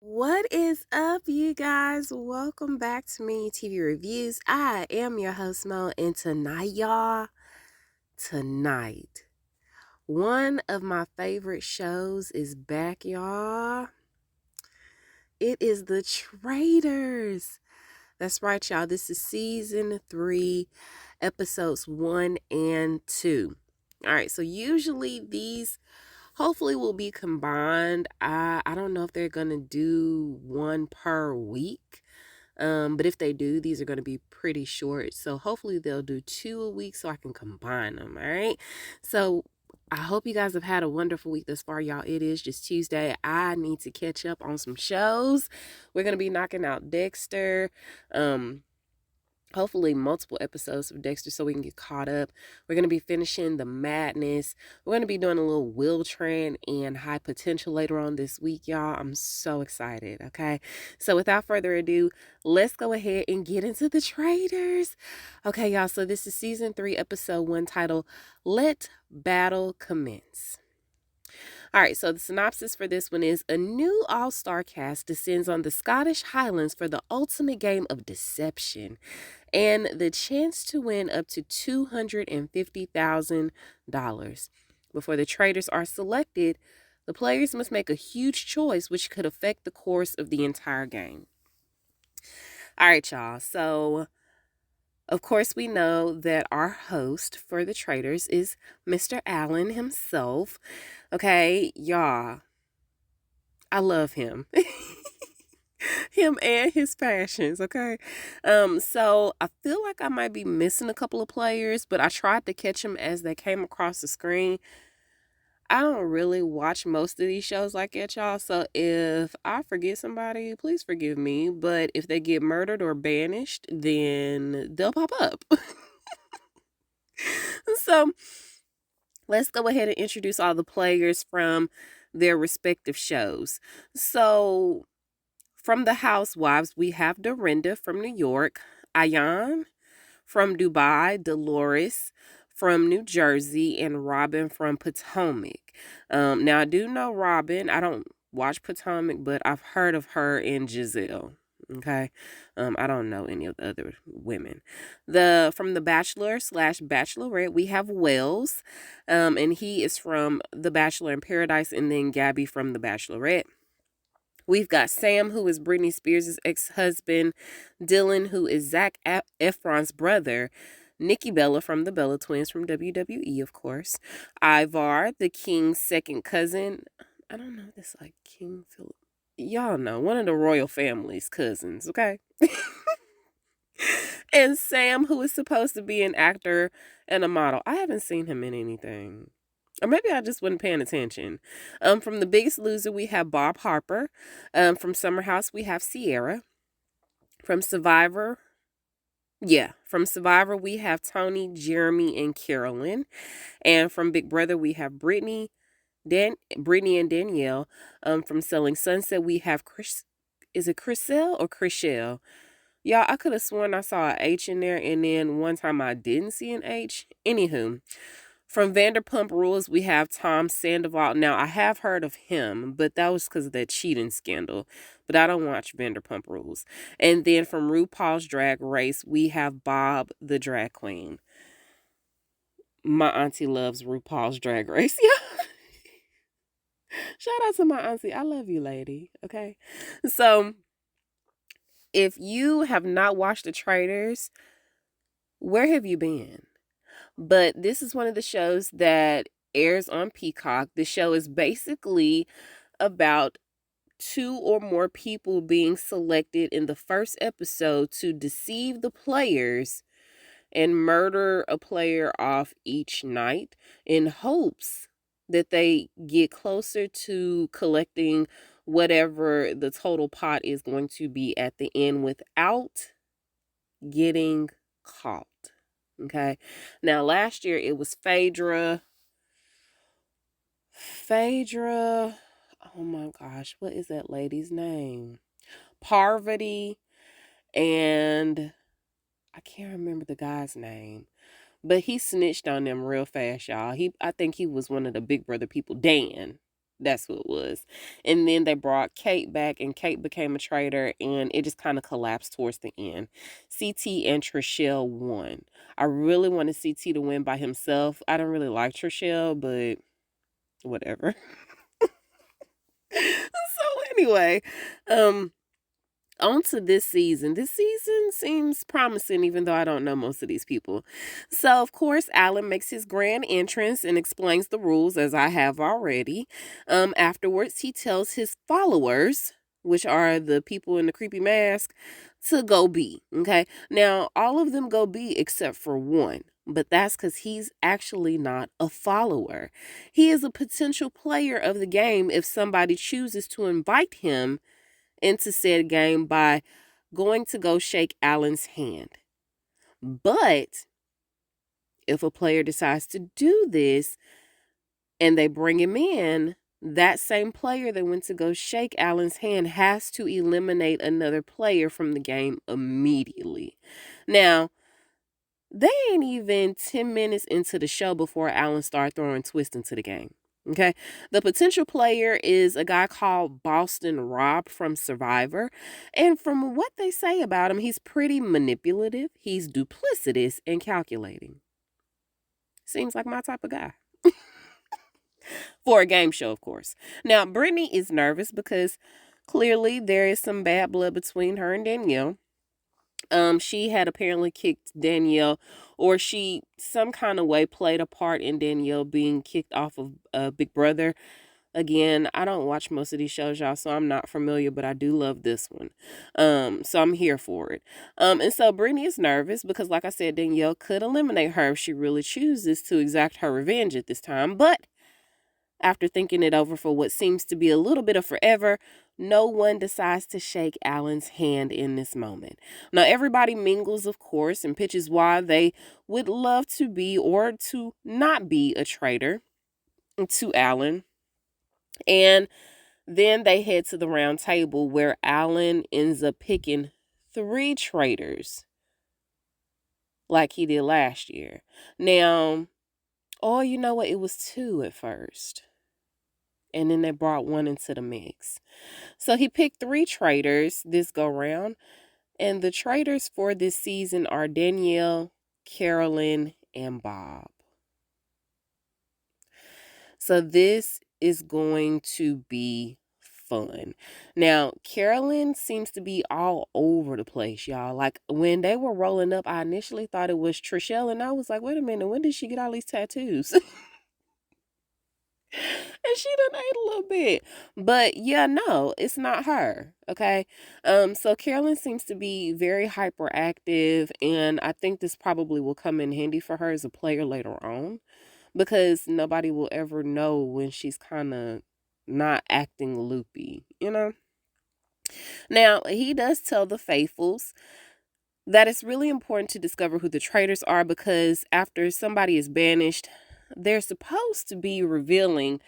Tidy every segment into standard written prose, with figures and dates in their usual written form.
What is up, you guys? Welcome back to Me TV Reviews. I am your host, Mo, and tonight, one of my favorite shows is back, y'all. It is The Traitors. That's right, y'all. This is season 3, episodes 1 and 2. All right, so usually these hopefully will be combined. I don't know if they're gonna do one per week. But if they do, these are going to be pretty short. So hopefully they'll do 2 a week so I can combine them. All right. So I hope you guys have had a wonderful week thus far, y'all. It is just Tuesday. I need to catch up on some shows. We're going to be knocking out Dexter. Hopefully multiple episodes of Dexter so we can get caught up. We're going to be finishing The Madness. We're going to be doing a little Will Tran and High Potential later on this week, y'all. I'm so excited, okay? So without further ado, let's go ahead and get into The Traitors. Okay, y'all, so this is season 3, episode 1, titled Let Battle Commence. All right, so the synopsis for this one is: a new all-star cast descends on the Scottish Highlands for the ultimate game of deception and the chance to win up to $250,000. Before the traitors are selected, the players must make a huge choice which could affect the course of the entire game. All right, y'all. So, of course, we know that our host for the Traitors is Mr. Allen himself. Okay, y'all. I love him. Him and his passions, okay? So I feel like I might be missing a couple of players, but I tried to catch them as they came across the screen. I don't really watch most of these shows like that, y'all. So if I forget somebody, please forgive me. But if they get murdered or banished, then they'll pop up. So let's go ahead and introduce all the players from their respective shows. So from the Housewives, we have Dorinda from New York, Ayan from Dubai, Dolores from New Jersey, and Robin from Potomac. Now, I do know Robin. I don't watch Potomac, but I've heard of her and Giselle. Okay. I don't know any of the other women. From the Bachelor / Bachelorette, we have Wells. And he is from The Bachelor in Paradise, and then Gabby from The Bachelorette. We've got Sam, who is Britney Spears' ex-husband, Dylan, who is Zac Efron's brother, Nikki Bella from the Bella Twins from WWE, of course, Ivar, the King's second cousin. I don't know this, like King Philip. Y'all know, one of the royal family's cousins, okay? And Sam, who is supposed to be an actor and a model. I haven't seen him in anything. Or maybe I just wasn't paying attention. From The Biggest Loser, we have Bob Harper. From Summer House, we have Sierra. From Survivor, we have Tony, Jeremy, and Carolyn. And from Big Brother, we have Brittany and Danielle. From Selling Sunset, we have Chris. Is it Chriselle or Chriselle? Y'all, I could have sworn I saw an H in there, and then one time I didn't see an H. Anywho, from Vanderpump Rules, we have Tom Sandoval. Now, I have heard of him, but that was because of that cheating scandal. But I don't watch Vanderpump Rules. And then from RuPaul's Drag Race, we have Bob the Drag Queen. My auntie loves RuPaul's Drag Race. Yeah. Shout out to my auntie. I love you, lady. Okay. So, if you have not watched The Traitors, where have you been? But this is one of the shows that airs on Peacock. The show is basically about 2 or more people being selected in the first episode to deceive the players and murder a player off each night in hopes that they get closer to collecting whatever the total pot is going to be at the end without getting caught. Okay. Now, last year it was Phaedra. Oh my gosh, what is that lady's name? Parvati, and I can't remember the guy's name. But he snitched on them real fast, y'all. I think he was one of the Big Brother people. Dan. That's who it was. And then they brought Kate back, and Kate became a traitor, and it just kind of collapsed towards the end. CT and Trishelle won. I really wanted CT to win by himself. I don't really like Trishelle, but whatever. So anyway, um, on to this season. This season seems promising, even though I don't know most of these people. So, of course, Alan makes his grand entrance and explains the rules, as I have already. Afterwards, he tells his followers, which are the people in the creepy mask, to go B. Okay. Now, all of them go B except for one. But that's because he's actually not a follower. He is a potential player of the game if somebody chooses to invite him into said game by going to go shake Alan's hand. But if a player decides to do this and they bring him in, that same player that went to go shake Alan's hand has to eliminate another player from the game immediately. Now, they ain't even 10 minutes into the show before Alan started throwing twists into the game. Okay. The potential player is a guy called Boston Rob from Survivor. And from what they say about him, he's pretty manipulative, he's duplicitous, and calculating. Seems like my type of guy. For a game show, of course. Now, Brittany is nervous because clearly there is some bad blood between her and Danielle. She had apparently kicked Danielle, or she some kind of way played a part in Danielle being kicked off of Big Brother. Again, I don't watch most of these shows, y'all, so I'm not familiar, but I do love this one. So I'm here for it. And so Brittany is nervous because, like I said, Danielle could eliminate her if she really chooses to exact her revenge at this time. But after thinking it over for what seems to be a little bit of forever, no one decides to shake Alan's hand in this moment. Now, everybody mingles, of course, and pitches why they would love to be or to not be a traitor to Alan. And then they head to the round table where Alan ends up picking 3 traitors like he did last year. Now, oh, you know what? It was 2 at first. And then they brought 1 into the mix. So he picked 3 traitors this go round. And the traitors for this season are Danielle, Carolyn, and Bob. So this is going to be fun. Now, Carolyn seems to be all over the place, y'all. Like, when they were rolling up, I initially thought it was Trishelle, and I was like, wait a minute, when did she get all these tattoos? And she done ate a little bit. But yeah, no, it's not her. Okay. So Carolyn seems to be very hyperactive, and I think this probably will come in handy for her as a player later on, because nobody will ever know when she's kind of not acting loopy, you know? Now, he does tell the faithfuls that it's really important to discover who the traitors are, because after somebody is banished, they're supposed to be revealing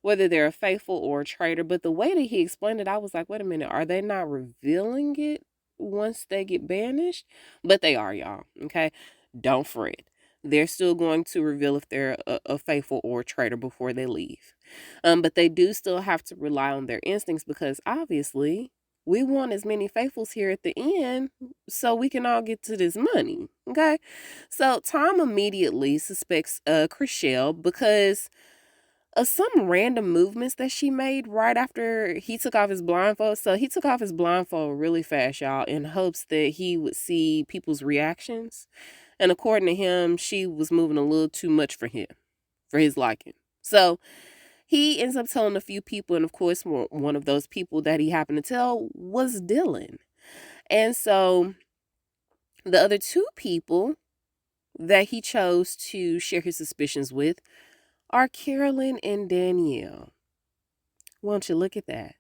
whether they're a faithful or a traitor. But the way that he explained it, I was like, wait a minute, are they not revealing it once they get banished? But they are, y'all. Okay. Don't fret. They're still going to reveal if they're a faithful or a traitor before they leave. But they do still have to rely on their instincts, because obviously we want as many faithfuls here at the end so we can all get to this money. Okay. So Tom immediately suspects Chriselle because of some random movements that she made right after he took off his blindfold. So he took off his blindfold really fast, y'all, in hopes that he would see people's reactions. And according to him, she was moving a little too much for him, for his liking. So he ends up telling a few people, and of course, one of those people that he happened to tell was Dylan. And so the other 2 people that he chose to share his suspicions with are Carolyn and Danielle. Won't you look at that?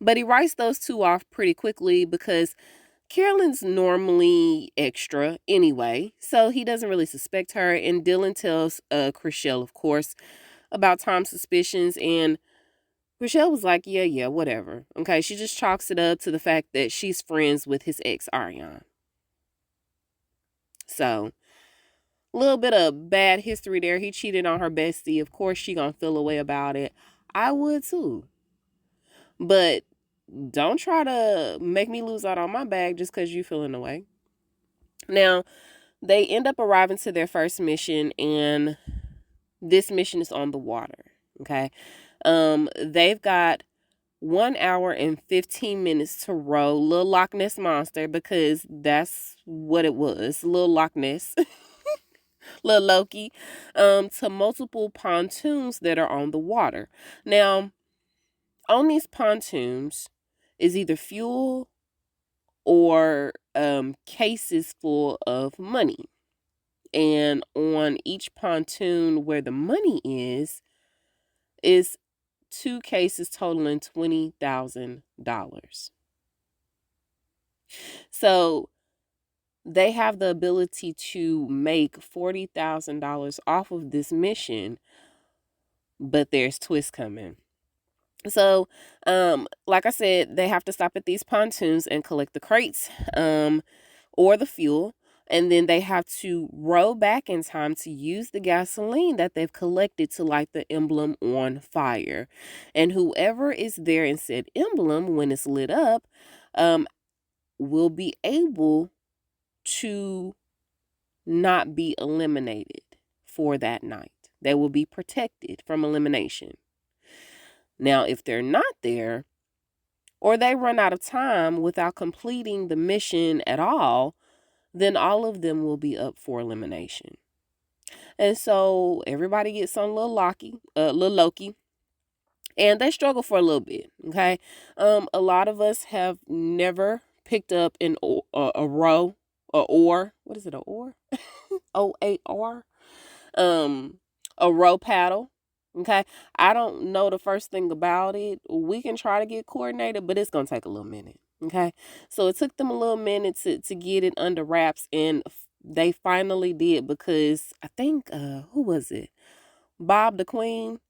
But he writes those 2 off pretty quickly because Carolyn's normally extra anyway, so he doesn't really suspect her. And Dylan tells Chriselle, of course, about Tom's suspicions, and Chriselle was like, yeah, whatever. Okay, she just chalks it up to the fact that she's friends with his ex, Ariane. So, a little bit of bad history there. He cheated on her bestie. Of course, she gonna feel a way about it. I would too. But don't try to make me lose out on my bag just because you feeling the way. Now, they end up arriving to their first mission, and this mission is on the water. Okay. They've got 1 hour and 15 minutes to row Little Loch Ness Monster, because that's what it was. Little Loch Ness, Little Loki, to multiple pontoons that are on the water. Now, on these pontoons is either fuel or cases full of money. And on each pontoon where the money is 2 cases totaling $20,000. So they have the ability to make $40,000 off of this mission, but there's twists coming. So, like I said, they have to stop at these pontoons and collect the crates, or the fuel. And then they have to row back in time to use the gasoline that they've collected to light the emblem on fire. And whoever is there in said emblem when it's lit up, will be able to not be eliminated for that night. They will be protected from elimination. Now, if they're not there, or they run out of time without completing the mission at all, then all of them will be up for elimination. And so everybody gets on little Loki, and they struggle for a little bit. Okay, a lot of us have never picked up a row, a oar. What is it? A oar? OAR. A row paddle. Okay, I don't know the first thing about it. We can try to get coordinated, but it's gonna take a little minute. Okay, so it took them a little minute to get it under wraps, and they finally did, because I think who was it? Bob the Queen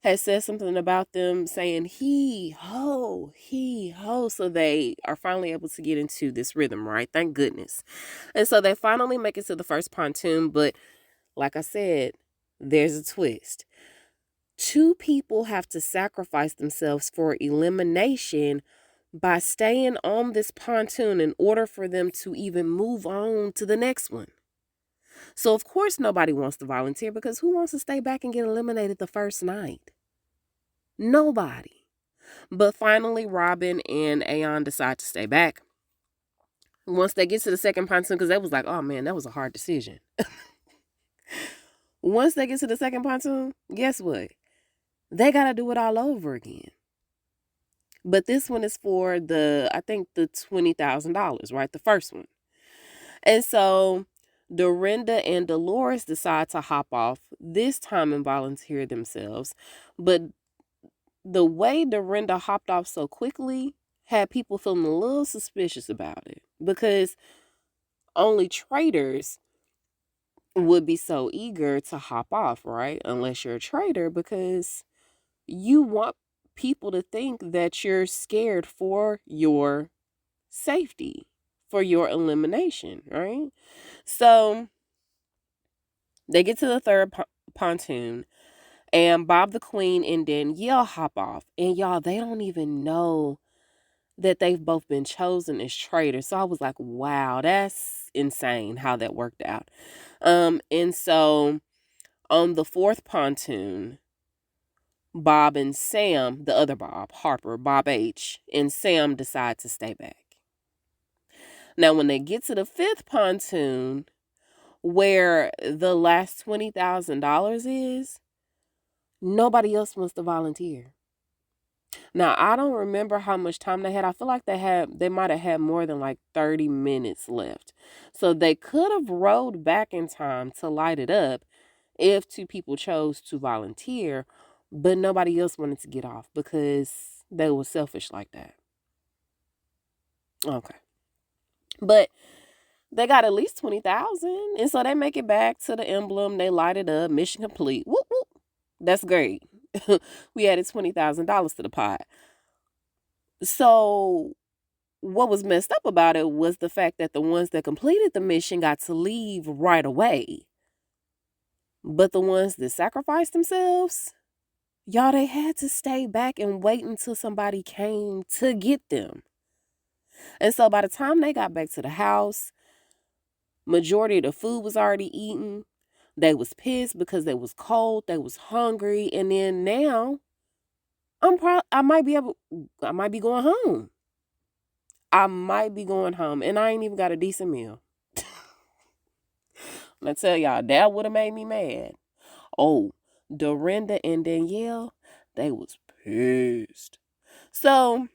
had said something about them saying he ho, so they are finally able to get into this rhythm, right? Thank goodness. And so they finally make it to the first pontoon, but like I said, there's a twist. 2 people have to sacrifice themselves for elimination by staying on this pontoon in order for them to even move on to the next one. So, of course, nobody wants to volunteer, because who wants to stay back and get eliminated the first night? Nobody. But finally, Robin and Aeon decide to stay back. Once they get to the second pontoon, because they was like, oh man, that was a hard decision. Once they get to the second pontoon, guess what? They got to do it all over again. But this one is for I think the $20,000, right? The first one. And so Dorinda and Dolores decide to hop off this time and volunteer themselves. But the way Dorinda hopped off so quickly had people feeling a little suspicious about it, because only traitors would be so eager to hop off, right? Unless you're a traitor, because you want people to think that you're scared for your safety, for your elimination, right? So they get to the third pontoon, and Bob the Queen and Danielle hop off. And y'all, they don't even know that they've both been chosen as traitors. So I was like, wow, that's insane how that worked out. And so on the fourth pontoon, Bob and Sam, the other Bob, Harper, Bob H, and Sam decide to stay back. Now, when they get to the fifth pontoon, where the last $20,000 is, nobody else wants to volunteer. Now, I don't remember how much time they had. I feel like they might have had more than like 30 minutes left. So they could have rowed back in time to light it up if 2 people chose to volunteer, but nobody else wanted to get off because they were selfish like that. Okay. But they got at least 20,000, and so they make it back to the emblem. They light it up. Mission complete. Whoop whoop. That's great. We added $20,000 to the pot. So what was messed up about it was the fact that the ones that completed the mission got to leave right away. But the ones that sacrificed themselves, Y'all, they had to stay back and wait until somebody came to get them. And so by the time they got back to the house, majority of the food was already eaten. They was pissed because they was cold, they was hungry, and then now I might be going home. I might be going home, and I ain't even got a decent meal. I tell y'all, that would have made me mad. Oh, Dorinda and Danielle, they was pissed. So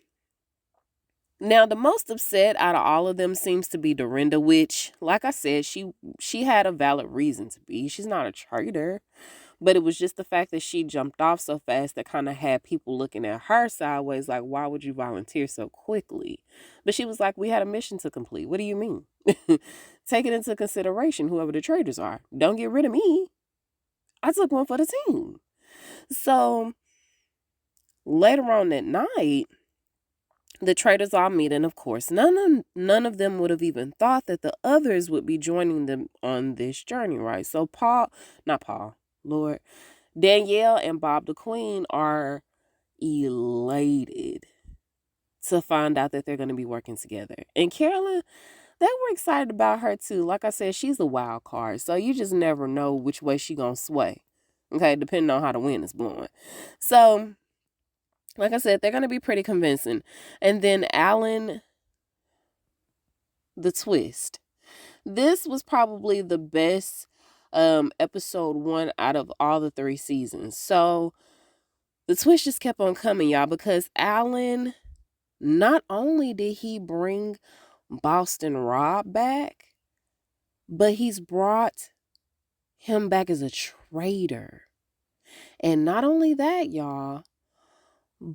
now the most upset out of all of them seems to be Dorinda, which, like I said, she had a valid reason to be. She's not a traitor. But it was just the fact that she jumped off so fast that kind of had people looking at her sideways like, why would you volunteer so quickly? But she was like, we had a mission to complete. What do you mean? Take it into consideration, whoever the traitors are. Don't get rid of me. I took one for the team. So later on that night, the traitors all meet, and of course, none of them would have even thought that the others would be joining them on this journey, right? So Lord, Danielle and Bob the Queen are elated to find out that they're going to be working together. And Carolyn, they were excited about her too. Like I said, she's a wild card, so you just never know which way she going to sway. Okay, depending on how the wind is blowing. So, like I said, they're going to be pretty convincing. And then Alan, the twist. This was probably the best episode 1 out of all the 3 seasons. So, the twist just kept on coming, y'all, because Alan, not only did he bring Boston Rob back, but he's brought him back as a traitor. And not only that, y'all,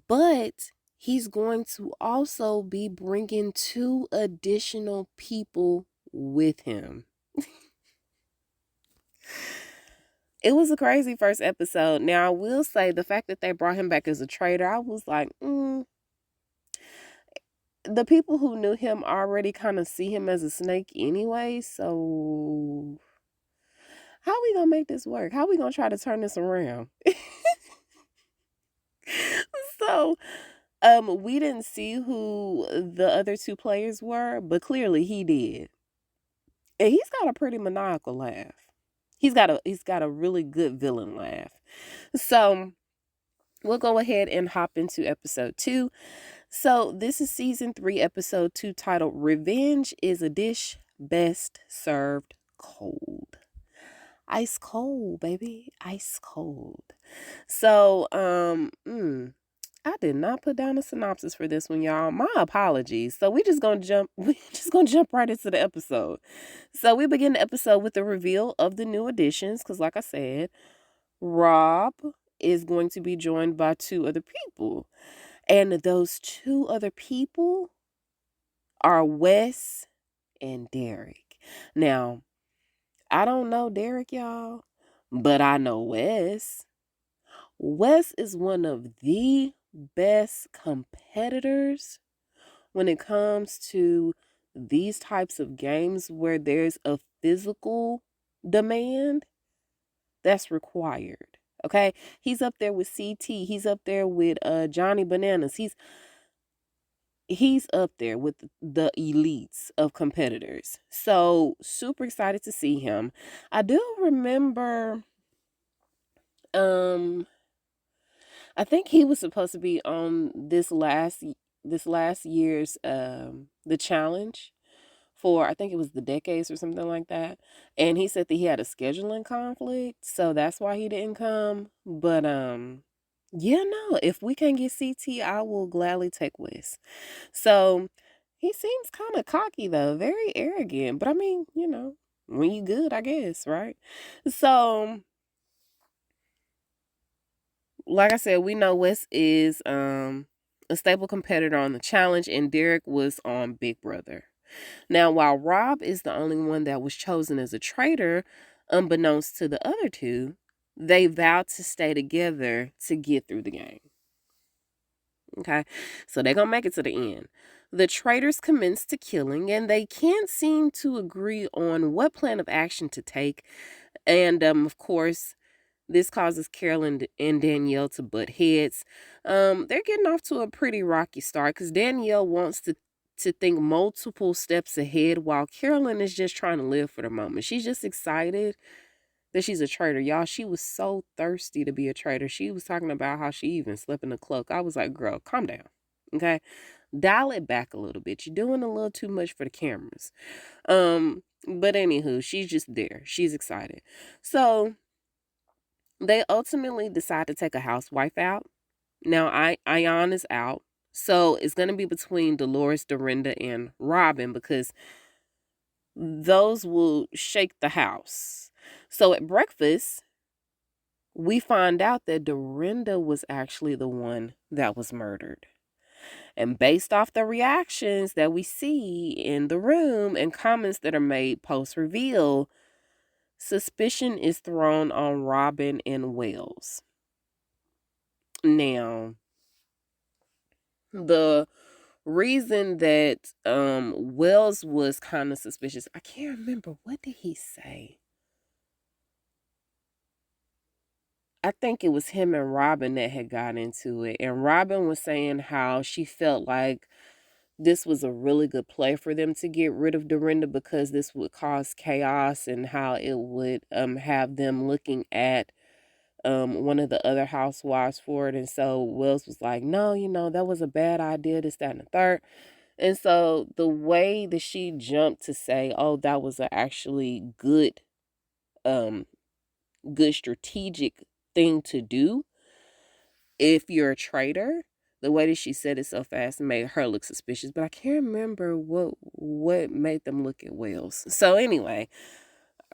but he's going to also be bringing 2 additional people with him. It was a crazy first episode. Now, I will say the fact that they brought him back as a traitor, I was like, the people who knew him already kind of see him as a snake anyway. So how we gonna make this work? How we gonna try to turn this around? So we didn't see who the other 2 players were, but clearly he did. And he's got a pretty maniacal laugh. He's got a really good villain laugh. So we'll go ahead and hop into episode 2. So this is season 3, episode 2, titled Revenge is a Dish Best Served Cold. Ice cold, baby. Ice cold. So, I did not put down a synopsis for this one, y'all. My apologies. So we just gonna jump right into the episode. So we begin the episode with the reveal of the new additions, because like I said, Rob is going to be joined by 2 other people. And those 2 other people are Wes and Derek. Now, I don't know Derek, y'all, but I know Wes. Wes is one of the best competitors when it comes to these types of games where there's a physical demand that's required. Okay? He's up there with CT. He's up there with Johnny Bananas. He's up there with the elites of competitors. So super excited to see him. I do remember I think he was supposed to be on this last year's the challenge for, I think it was the decades or something like that. And he said that he had a scheduling conflict, so that's why he didn't come. But yeah, no, if we can get CT, I will gladly take Wes. So he seems kind of cocky though, very arrogant. But I mean, when you good, I guess, right? So like I said, we know Wes is a stable competitor on the challenge, and Derek was on Big Brother. Now, while Rob is the only one that was chosen as a traitor, unbeknownst to the other 2, they vowed to stay together to get through the game. Okay, so they're gonna make it to the end. The traitors commence to killing, and they can't seem to agree on what plan of action to take. And of course, This causes Carolyn and Danielle to butt heads. They're getting off to a pretty rocky start because Danielle wants to think multiple steps ahead while Carolyn is just trying to live for the moment. She's just excited that she's a traitor. Y'all, she was so thirsty to be a traitor. She was talking about how she even slept in a cloak. I was like, girl, calm down. Okay? Dial it back a little bit. You're doing a little too much for the cameras. But anywho, she's just there. She's excited. So they ultimately decide to take a housewife out. Now, Ion is out. So it's going to be between Dolores, Dorinda, and Robin because those will shake the house. So at breakfast, we find out that Dorinda was actually the one that was murdered. And based off the reactions that we see in the room and comments that are made post reveal, suspicion is thrown on Robin and Wells. Now, the reason that Wells was kind of suspicious, I can't remember, what did he say? I think it was him and Robin that had got into it. And Robin was saying how she felt like this was a really good play for them to get rid of Dorinda because this would cause chaos and how it would have them looking at one of the other housewives for it. And so Wells was like, no, that was a bad idea, this, that, and the third. And so the way that she jumped to say, oh, that was a actually good strategic thing to do if you're a traitor, the way that she said it so fast made her look suspicious. But I can't remember what made them look at Wells. So anyway,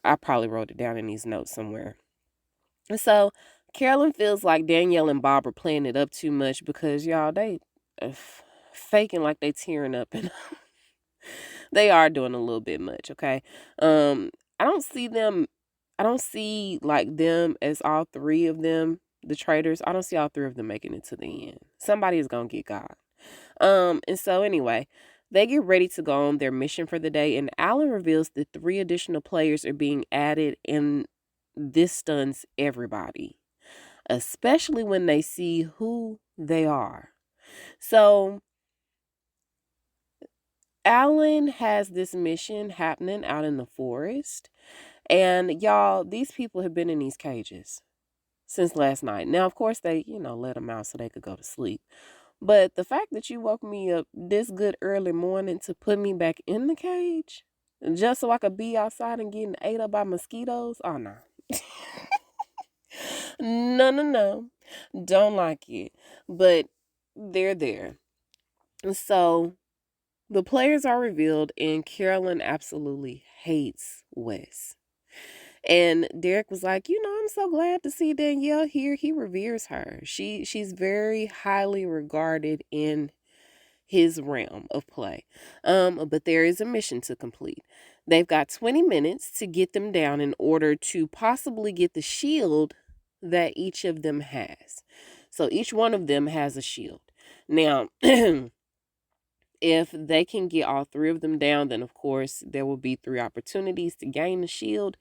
I probably wrote it down in these notes somewhere. And so Carolyn feels like Danielle and Bob are playing it up too much because y'all, they faking like they tearing up, and they are doing a little bit much. Okay, I don't see like them as all three of them, the traitors. I don't see all three of them making it to the end. Somebody is gonna get God. And so anyway, they get ready to go on their mission for the day, and Alan reveals that 3 additional players are being added, and this stuns everybody, especially when they see who they are. So Alan has this mission happening out in the forest. And y'all, these people have been in these cages since last night. Now, of course, they, let them out so they could go to sleep. But the fact that you woke me up this good early morning to put me back in the cage just so I could be outside and getting ate up by mosquitoes, oh no. No. Don't like it. But they're there. So the players are revealed, and Carolyn absolutely hates Wes. And Derek was like, I'm so glad to see Danielle here. He reveres her. She's very highly regarded in his realm of play. But there is a mission to complete. They've got 20 minutes to get them down in order to possibly get the shield that each of them has. So each one of them has a shield. Now, if they can get all 3 of them down, then of course there will be 3 opportunities to gain the shield.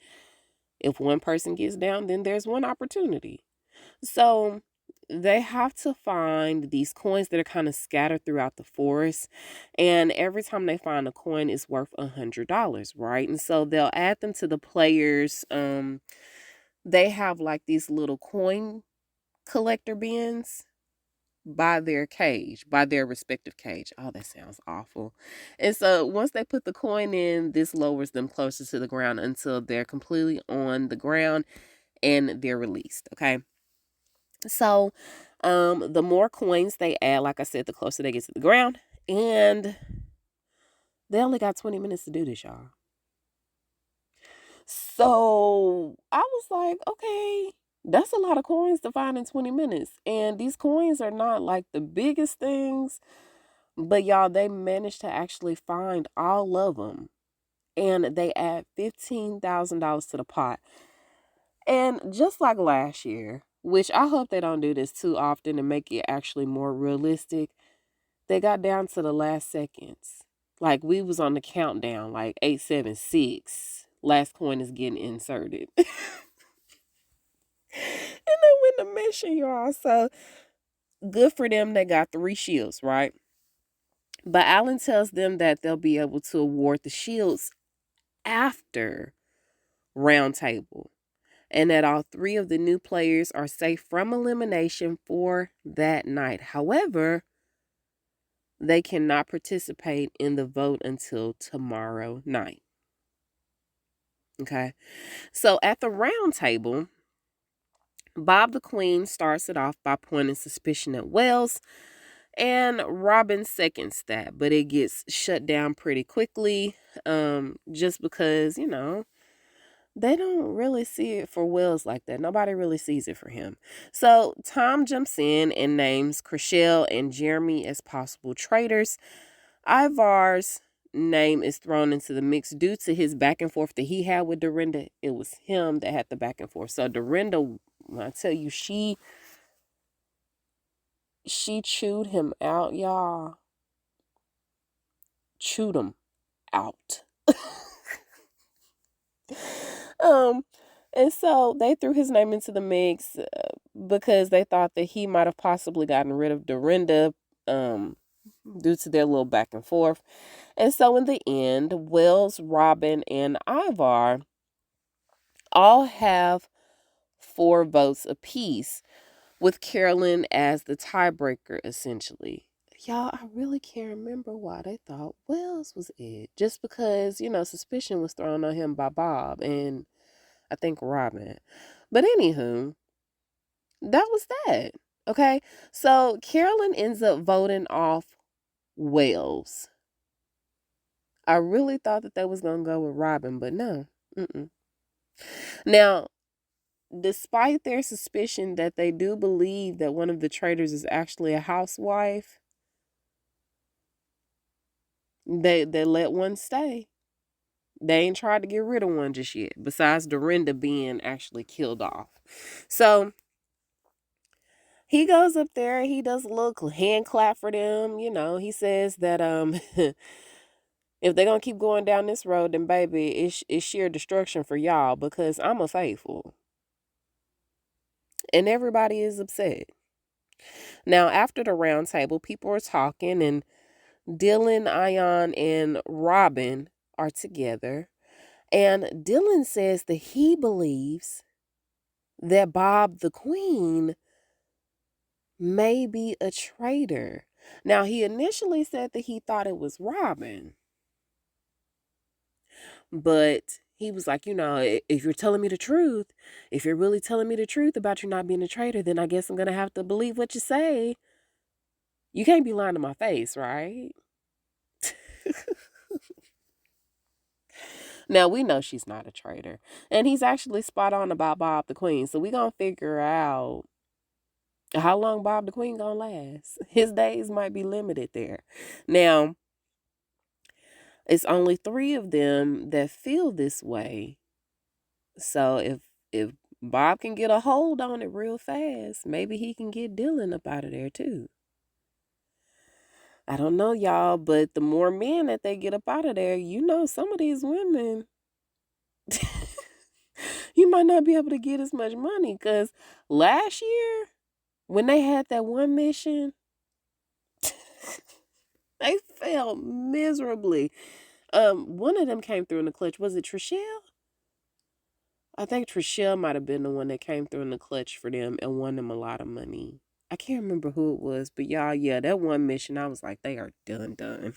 If one person gets down, then there's 1 opportunity. So they have to find these coins that are kind of scattered throughout the forest. And every time they find a coin, it's worth $100, right? And so they'll add them to the players. They have like these little coin collector bins by their respective cage. Oh, that sounds awful. And so once they put the coin in, this lowers them closer to the ground until they're completely on the ground and they're released. Okay. So the more coins they add, like I said, the closer they get to the ground. And they only got 20 minutes to do this, y'all. So I was like, okay, that's a lot of coins to find in 20 minutes. And these coins are not like the biggest things, but y'all, they managed to actually find all of them. And they add $15,000 to the pot. And just like last year, which I hope they don't do this too often and make it actually more realistic, they got down to the last seconds. Like we was on the countdown, like 876. Last coin is getting inserted. the mission, y'all. So good for them. They got 3 shields, right? But Alan tells them that they'll be able to award the shields after round table, and that all 3 of the new players are safe from elimination for that night. However, they cannot participate in the vote until tomorrow night. Okay. So at the round table, Bob the Queen starts it off by pointing suspicion at Wells, and Robin seconds that, but it gets shut down pretty quickly, just because, they don't really see it for Wells like that. Nobody really sees it for him. So Tom jumps in and names Chriselle and Jeremy as possible traitors. Ivar's name is thrown into the mix due to his back and forth that he had with Dorinda. It was him that had the back and forth. So Dorinda, when I tell you, she chewed him out, y'all. Chewed him out. um, and so they threw his name into the mix because they thought that he might have possibly gotten rid of Dorinda due to their little back and forth. And so in the end, Wells, Robin, and Ivar all have 4 votes apiece, with Carolyn as the tiebreaker, essentially. Y'all, I really can't remember why they thought Wells was it. Just because, suspicion was thrown on him by Bob and I think Robin. But anywho, that was that. Okay. So Carolyn ends up voting off Wells. I really thought that they was going to go with Robin, but no. Mm-mm. Now, despite their suspicion that they do believe that one of the traitors is actually a housewife, they let one stay. They ain't tried to get rid of one just yet, besides Dorinda being actually killed off. So he goes up there, he does a little hand clap for them. He says that if they're gonna keep going down this road, then baby, it's sheer destruction for y'all, because I'm a faithful. And everybody is upset. Now, after the round table, people are talking, and Dylan, Ion, and Robin are together. And Dylan says that he believes that Bob the Queen may be a traitor. Now, he initially said that he thought it was Robin. But he was like, if you're telling me the truth, if you're really telling me the truth about you not being a traitor, then I guess I'm going to have to believe what you say. You can't be lying to my face, right? Now, we know she's not a traitor. And he's actually spot on about Bob the Queen. So we're going to figure out how long Bob the Queen going to last. His days might be limited there. Now, it's only 3 of them that feel this way. So if Bob can get a hold on it real fast, maybe he can get Dylan up out of there too. I don't know, y'all, but the more men that they get up out of there, some of these women, you might not be able to get as much money, because last year when they had that one mission, they failed miserably. One of them came through in the clutch. Was it Trishelle? I think Trishelle might have been the one that came through in the clutch for them and won them a lot of money. I can't remember who it was, but y'all, yeah, that one mission, I was like, they are done.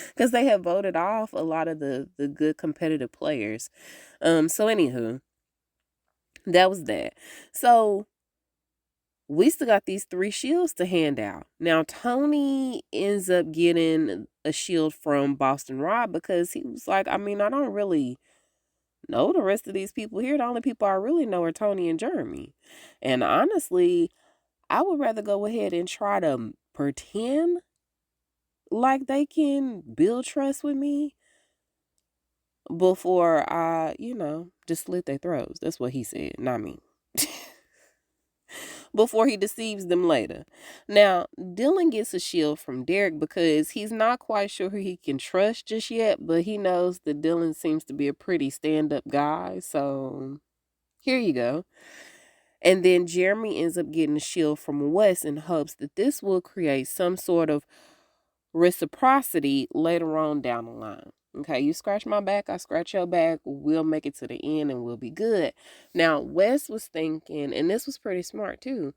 Because they have voted off a lot of the good competitive players. So anywho, that was that. So we still got these 3 shields to hand out. Now, Tony ends up getting a shield from Boston Rob because he was like, I don't really know the rest of these people here. The only people I really know are Tony and Jeremy. And honestly, I would rather go ahead and try to pretend like they can build trust with me before I, just slit their throats. That's what he said, not me. Before he deceives them later. Now, Dylan gets a shield from Derek because he's not quite sure who he can trust just yet, but he knows that Dylan seems to be a pretty stand-up guy, so here you go. And then Jeremy ends up getting a shield from Wes in hopes that this will create some sort of reciprocity later on down the line. Okay, you scratch my back, I scratch your back, we'll make it to the end and we'll be good. Now, Wes was thinking, and this was pretty smart too,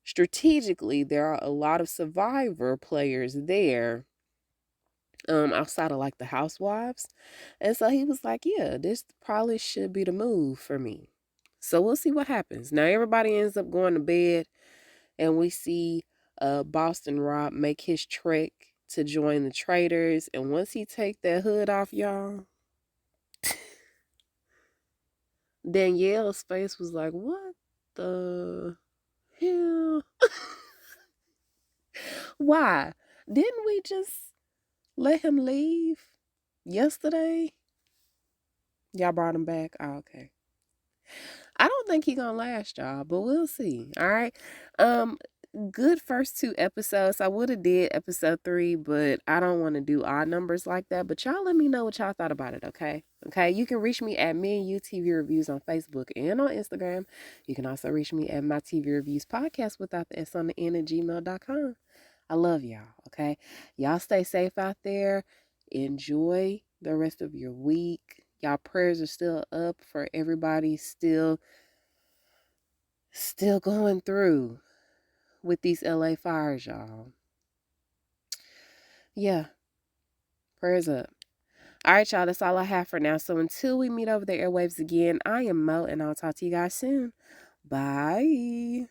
strategically, there are a lot of survivor players there, outside of like the housewives. And so he was like, yeah, this probably should be the move for me. So we'll see what happens. Now everybody ends up going to bed, and we see Boston Rob make his trek to join the Traitors. And once he take that hood off, y'all, Danielle's face was like, what the hell? Why? Didn't we just let him leave yesterday? Y'all brought him back? Oh, okay. I don't think he gonna last, y'all, but we'll see. All right. Good first two episodes. I would have did episode 3, but I don't want to do odd numbers like that. But y'all let me know what y'all thought about it, okay? Okay. You can reach me at Me and You TV Reviews on Facebook and on Instagram. You can also reach me at my TV Reviews podcast without the S on the end at gmail.com. I love y'all, okay? Y'all stay safe out there. Enjoy the rest of your week. Y'all prayers are still up for everybody still going through with these LA fires, y'all. Yeah, prayers up. All right, y'all, that's all I have for now. So until we meet over the airwaves again, I am Mo, and I'll talk to you guys soon. Bye.